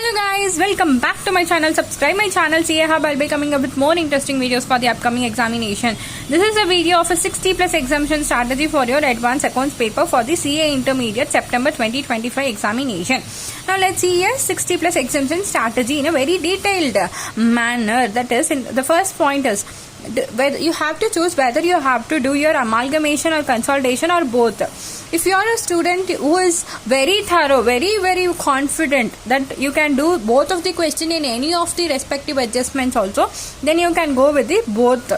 Hello guys, welcome back to my channel. Subscribe my channel. CA Hub. I'll be coming up with more interesting videos for the upcoming examination. This is a video of a 60 plus exemption strategy for your advanced accounts paper for the CA Intermediate September 2025 examination. Now let's see here 60 plus exemption strategy in a very detailed manner. That is, in the first point is whether you have to choose whether you have to do your amalgamation or consolidation or both. If you are a student who is very thorough, very confident that you can do both of the question in any of the respective adjustments also, then you can go with the both.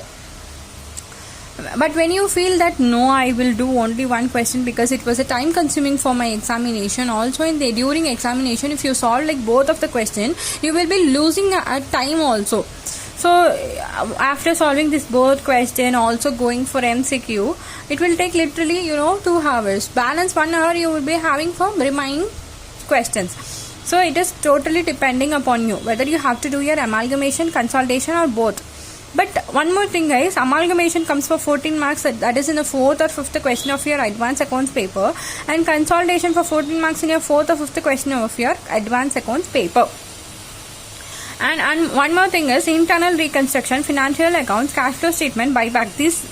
But when you feel that no, I will do only one question because it was a time consuming for my examination, also in the during examination if you solve like both of the question, you will be losing time also. So after solving this both question, also going for MCQ, it will take literally 2 hours. Balance 1 hour you will be having for remaining questions. So it is totally depending upon you whether you have to do your amalgamation, consolidation or both. But one more thing guys, amalgamation comes for 14 marks, that is in the 4th or 5th question of your advanced accounts paper, and consolidation for 14 marks in your 4th or 5th question of your advanced accounts paper. And one more thing is internal reconstruction, financial accounts, cash flow statement, buyback. These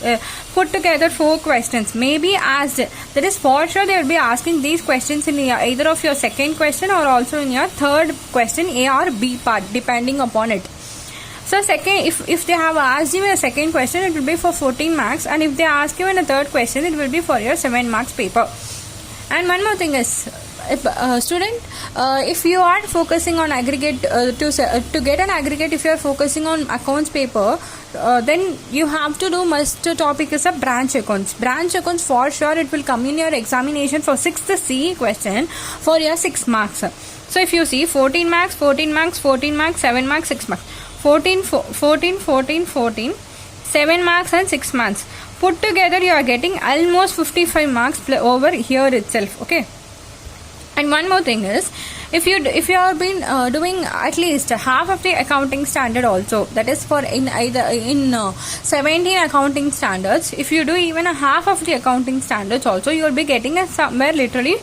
put together 4 questions may be asked. That is for sure they will be asking these questions in either of your second question or also in your third question, A or B part, depending upon it. So second, if they have asked you in a second question, it will be for 14 marks, and if they ask you in a third question, it will be for your 7 marks paper. And one more thing is, if you are focusing on aggregate to get an aggregate, if you are focusing on accounts paper, then you have to do must topic is a branch accounts. Branch accounts for sure it will come in your examination for 6th C question for your 6 marks. So if you see 14 marks, 14 marks, 14 marks, 7 marks, 6 marks, 14, 7 marks and 6 marks. Put together you are getting almost 55 marks over here itself. Okay. And one more thing is, if you have been doing at least half of the accounting standard also, that is for in 17 accounting standards, if you do even a half of the accounting standards also, you will be getting somewhere literally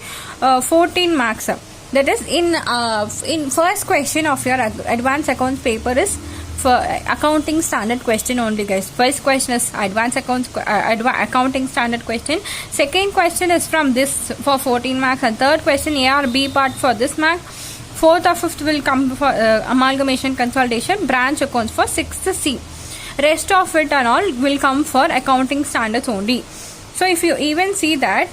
14 marks. That is in first question of your advanced accounts paper is for accounting standard question only guys. First question is advanced accounts accounting standard question. Second question is from this for 14 marks, and third question A or B part for this mark. 4th or 5th will come for amalgamation, consolidation, branch accounts for 6th C. Rest of it and all will come for accounting standards only. So if you even see that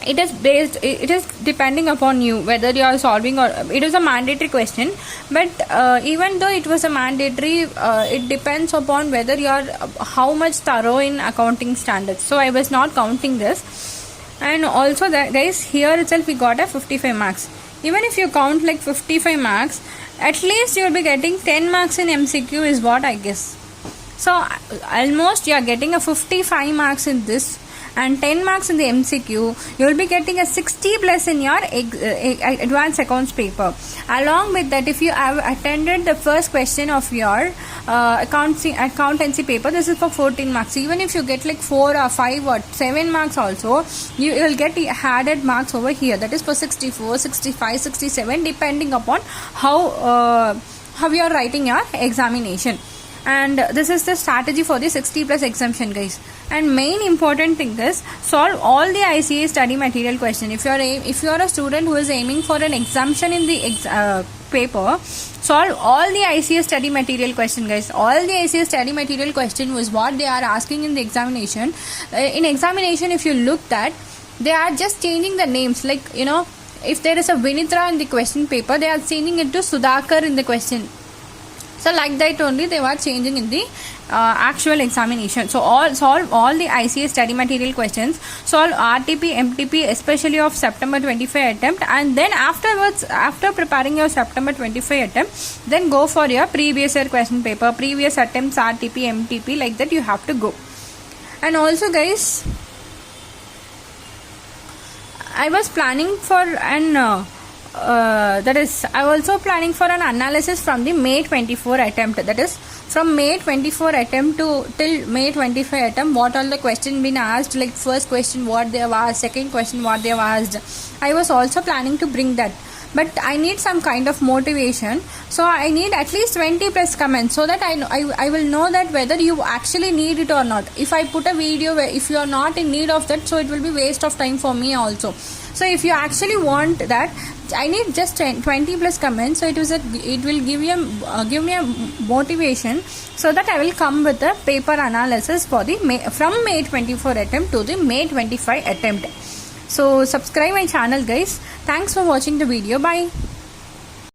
it is depending upon you whether you are solving, or it is a mandatory question, but even though it was a mandatory, it depends upon whether you are how much thorough in accounting standards. So I was not counting this. And also that guys, here itself we got a 55 marks. Even if you count like 55 marks, at least you will be getting 10 marks in MCQ is what I guess. So almost you are getting a 55 marks in this and 10 marks in the MCQ. You will be getting a 60 plus in your advanced accounts paper. Along with that, if you have attended the first question of your accountancy paper, this is for 14 marks. Even if you get like 4 or 5 or 7 marks also, you will get added marks over here. That is for 64, 65, 67, depending upon how you are writing your examination. And this is the strategy for the 60 plus exemption guys. And main important thing is solve all the ICA study material question. If you are a student who is aiming for an exemption in the paper, solve all the ICA study material question guys. All the ICA study material question was what they are asking in the examination. In examination, if you look that, they are just changing the names, like if there is a Vinitra in the question paper, they are changing it to Sudhakar in the question. So like that only they were changing in the actual examination. So solve all the ICA study material questions, solve RTP, MTP, especially of September 25 attempt, and then afterwards, after preparing your September 25 attempt, then go for your previous year question paper, previous attempts, RTP, MTP, like that you have to go. And also guys, I was planning for an I also planning for an analysis from the May 24 attempt. That is from May 24 attempt to till May 25 attempt, what all the question been asked, like first question what they have asked, second question what they have asked. I was also planning to bring that. but I need some kind of motivation. So I need at least 20 plus comments, so that I will know that whether you actually need it or not. If I put a video where if you are not in need of that, so it will be waste of time for me also. So if you actually want that, I need just 20 plus comments, so it will give me a motivation, so that I will come with the paper analysis for the from May 24 attempt to the May 25 attempt. So subscribe my channel, guys. Thanks for watching the video. Bye.